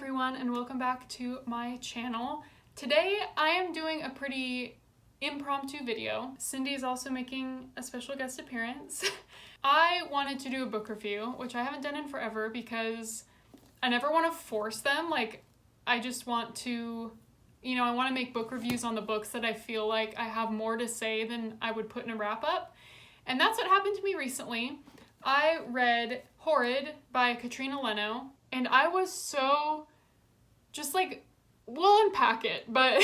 everyone, and welcome back to my channel. Today I am doing a pretty impromptu video. Cindy is also making a special guest appearance. I wanted to do a book review, which I haven't done in forever because I never want to force them. I just want to, I want to make book reviews on the books that I feel like I have more to say than I would put in a wrap-up. And that's what happened to me recently. I read Horrid by Katrina Leno, and I was so we'll unpack it, but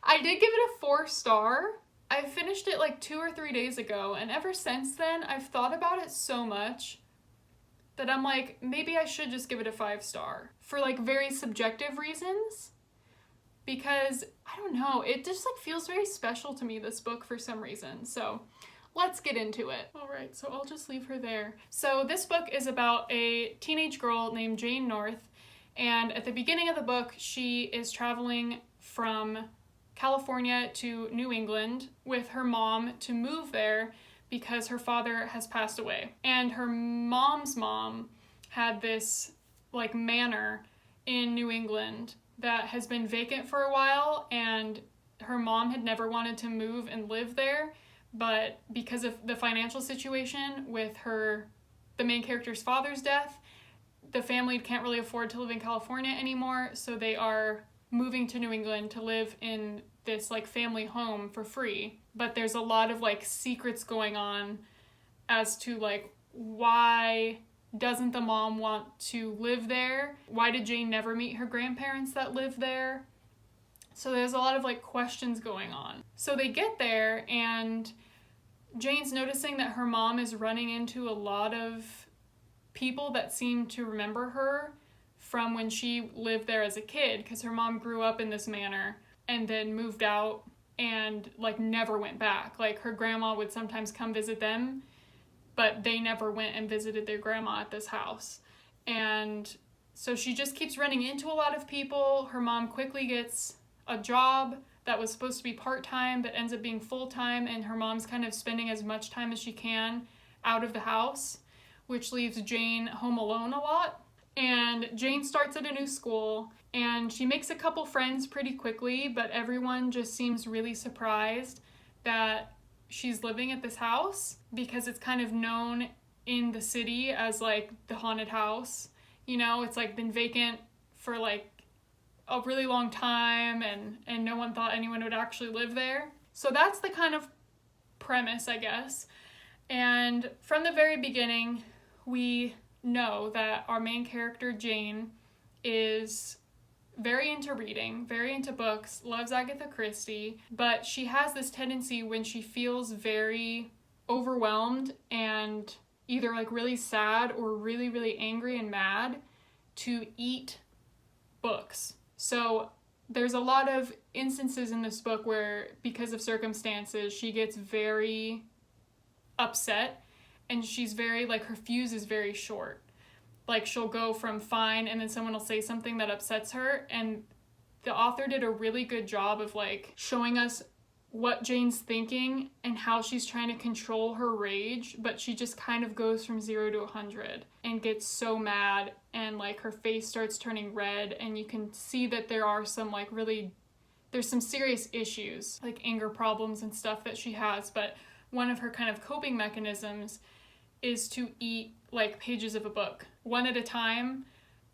I did give it a 4-star. I finished it 2 or 3 days ago, and ever since then, I've thought about it so much that I'm like, maybe I should just give it a 5-star for very subjective reasons, because I don't know, it just feels very special to me, this book, for some reason. So let's get into it. All right, so I'll just leave her there. So this book is about a teenage girl named Jane North, and at the beginning of the book, she is traveling from California to New England with her mom to move there because her father has passed away. And her mom's mom had this manor in New England that has been vacant for a while, and her mom had never wanted to move and live there. But because of the financial situation with the main character's father's death, the family can't really afford to live in California anymore, so they are moving to New England to live in this family home for free. But there's a lot of secrets going on as to why doesn't the mom want to live there? Why did Jane never meet her grandparents that live there? So there's a lot of questions going on. So they get there, and Jane's noticing that her mom is running into a lot of people that seem to remember her from when she lived there as a kid, because her mom grew up in this manor and then moved out and never went back. Her grandma would sometimes come visit them, but they never went and visited their grandma at this house. And so she just keeps running into a lot of people. Her mom quickly gets a job that was supposed to be part-time but ends up being full-time, and her mom's kind of spending as much time as she can out of the house, which leaves Jane home alone a lot. And Jane starts at a new school, and she makes a couple friends pretty quickly, but everyone just seems really surprised that she's living at this house because it's kind of known in the city as the haunted house. It's been vacant for a really long time, and no one thought anyone would actually live there. So that's the kind of premise, I guess. And from the very beginning, we know that our main character, Jane, is very into reading, very into books, loves Agatha Christie, but she has this tendency when she feels very overwhelmed and either really sad or really, really angry and mad to eat books. So there's a lot of instances in this book where, because of circumstances, she gets very upset, and she's very, her fuse is very short. She'll go from fine, and then someone will say something that upsets her, and the author did a really good job of, showing us what Jane's thinking and how she's trying to control her rage, but she just kind of goes from 0 to 100 and gets so mad, and her face starts turning red, and you can see that there are some there's some serious issues, anger problems and stuff that she has. But one of her kind of coping mechanisms is to eat pages of a book one at a time.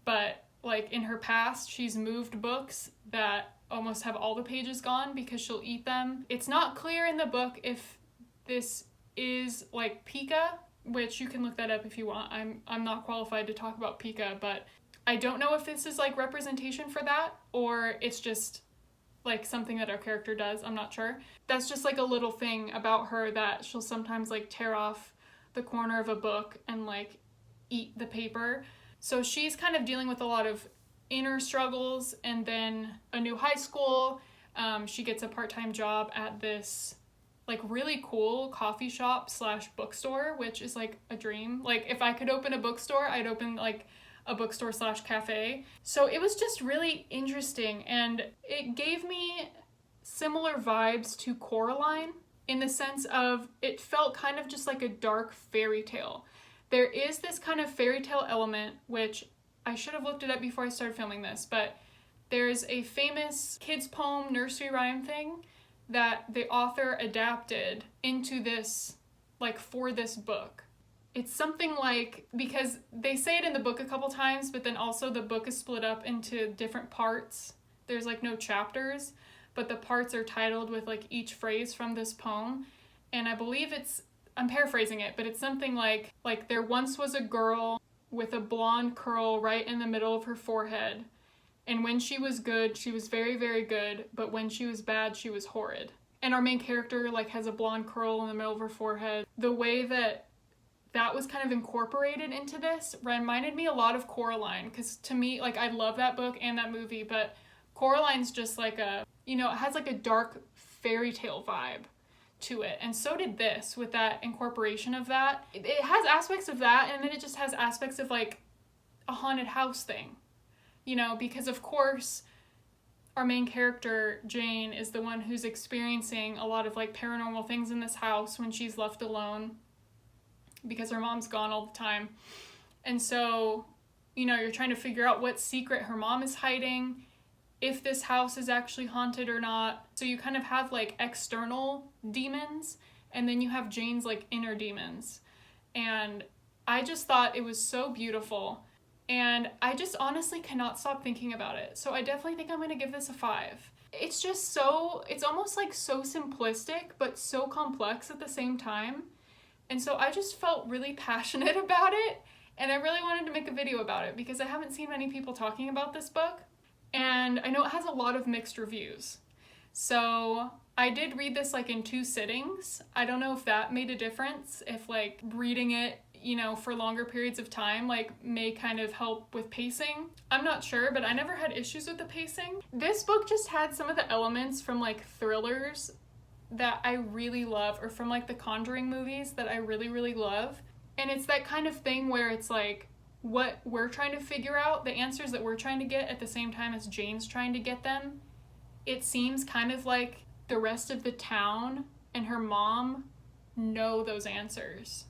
But in her past, she's moved books that almost have all the pages gone because she'll eat them. It's not clear in the book if this is pica, which you can look that up if you want. I'm not qualified to talk about pica, but I don't know if this is representation for that, or it's just something that our character does. I'm not sure. That's just a little thing about her, that she'll sometimes tear off the corner of a book and eat the paper. So she's kind of dealing with a lot of inner struggles, and then a new high school. She gets a part-time job at this really cool coffee shop / bookstore, which is a dream. If I could open a bookstore, I'd open a bookstore / cafe. So it was just really interesting, and it gave me similar vibes to Coraline in the sense of it felt kind of just like a dark fairy tale. There is this kind of fairy tale element, which I should have looked it up before I started filming this, but there's a famous kids poem nursery rhyme thing that the author adapted into this, like, for this book. It's something like, because they say it in the book a couple times, but then also the book is split up into different parts. There's like no chapters, but the parts are titled with like each phrase from this poem. And I believe I'm paraphrasing it, but it's something like there once was a girl with a blonde curl right in the middle of her forehead. And when she was good, she was very, very good, but when she was bad, she was horrid. And our main character like has a blonde curl in the middle of her forehead. The way that was kind of incorporated into this reminded me a lot of Coraline, because to me, like, I love that book and that movie, but Coraline's just like it has like a dark fairy tale vibe to it, and so did this with that incorporation of that. It has aspects of that, and then it just has aspects of like a haunted house thing, because of course our main character, Jane, is the one who's experiencing a lot of like paranormal things in this house when she's left alone, because her mom's gone all the time. And so, you're trying to figure out what secret her mom is hiding, if this house is actually haunted or not. So you kind of have like external demons, and then you have Jane's like inner demons. And I just thought it was so beautiful, and I just honestly cannot stop thinking about it. So I definitely think I'm going to give this a 5. It's just it's almost like so simplistic, but so complex at the same time. And so I just felt really passionate about it, and I really wanted to make a video about it because I haven't seen many people talking about this book, and I know it has a lot of mixed reviews. So I did read this like in 2 sittings. I don't know if that made a difference, if like reading it, for longer periods of time like may kind of help with pacing. I'm not sure, but I never had issues with the pacing. This book just had some of the elements from like thrillers that I really love, or from like the Conjuring movies that I really, really love. And it's that kind of thing where it's like what we're trying to figure out, the answers that we're trying to get at the same time as Jane's trying to get them. It seems kind of like the rest of the town and her mom know those answers,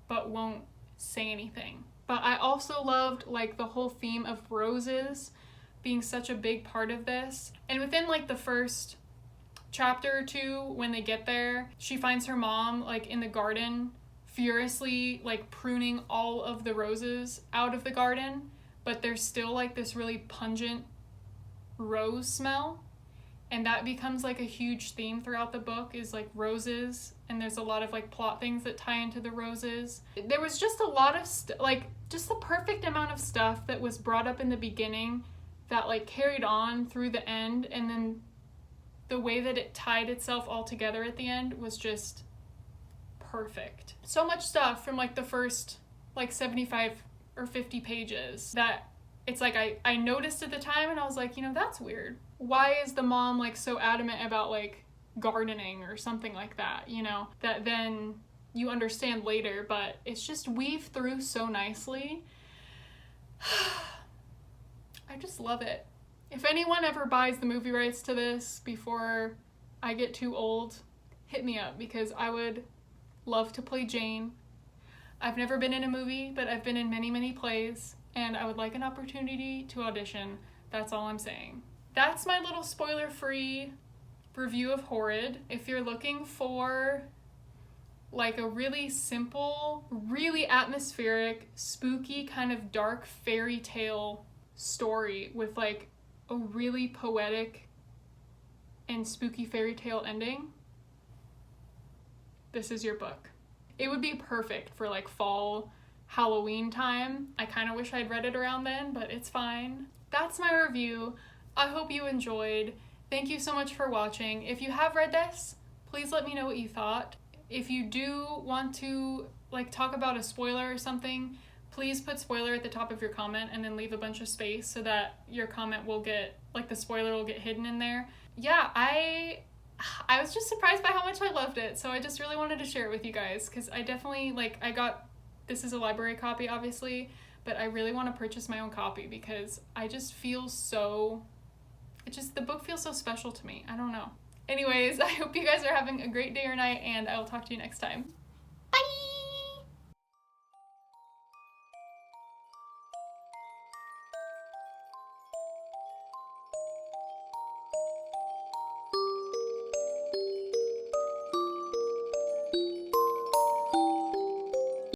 but won't say anything. But I also loved like the whole theme of roses being such a big part of this. And within like the first chapter or 2, when they get there, she finds her mom like in the garden furiously like pruning all of the roses out of the garden, but there's still like this really pungent rose smell, and that becomes like a huge theme throughout the book, is like roses, and there's a lot of like plot things that tie into the roses. There was just a lot of just the perfect amount of stuff that was brought up in the beginning that like carried on through the end, and then the way that it tied itself all together at the end was just perfect. So much stuff from like the first like 75 or 50 pages that it's like I noticed at the time, and I was like, that's weird. Why is the mom like so adamant about like gardening or something like that, that then you understand later, but it's just weaved through so nicely. I just love it. If anyone ever buys the movie rights to this before I get too old, hit me up, because I would love to play Jane. I've never been in a movie, but I've been in many, many plays, and I would like an opportunity to audition. That's all I'm saying. That's my little spoiler-free review of Horrid. If you're looking for like a really simple, really atmospheric, spooky, kind of dark fairy tale story with like a really poetic and spooky fairy tale ending, this is your book. It would be perfect for like fall, Halloween time. I kind of wish I'd read it around then, but it's fine. That's my review. I hope you enjoyed. Thank you so much for watching. If you have read this, please let me know what you thought. If you do want to like talk about a spoiler or something, please put spoiler at the top of your comment and then leave a bunch of space so that your comment will get, like the spoiler will get hidden in there. Yeah, I was just surprised by how much I loved it, so I just really wanted to share it with you guys, because I definitely, this is a library copy obviously, but I really want to purchase my own copy because I just feel the book feels so special to me. I don't know. Anyways, I hope you guys are having a great day or night, and I will talk to you next time.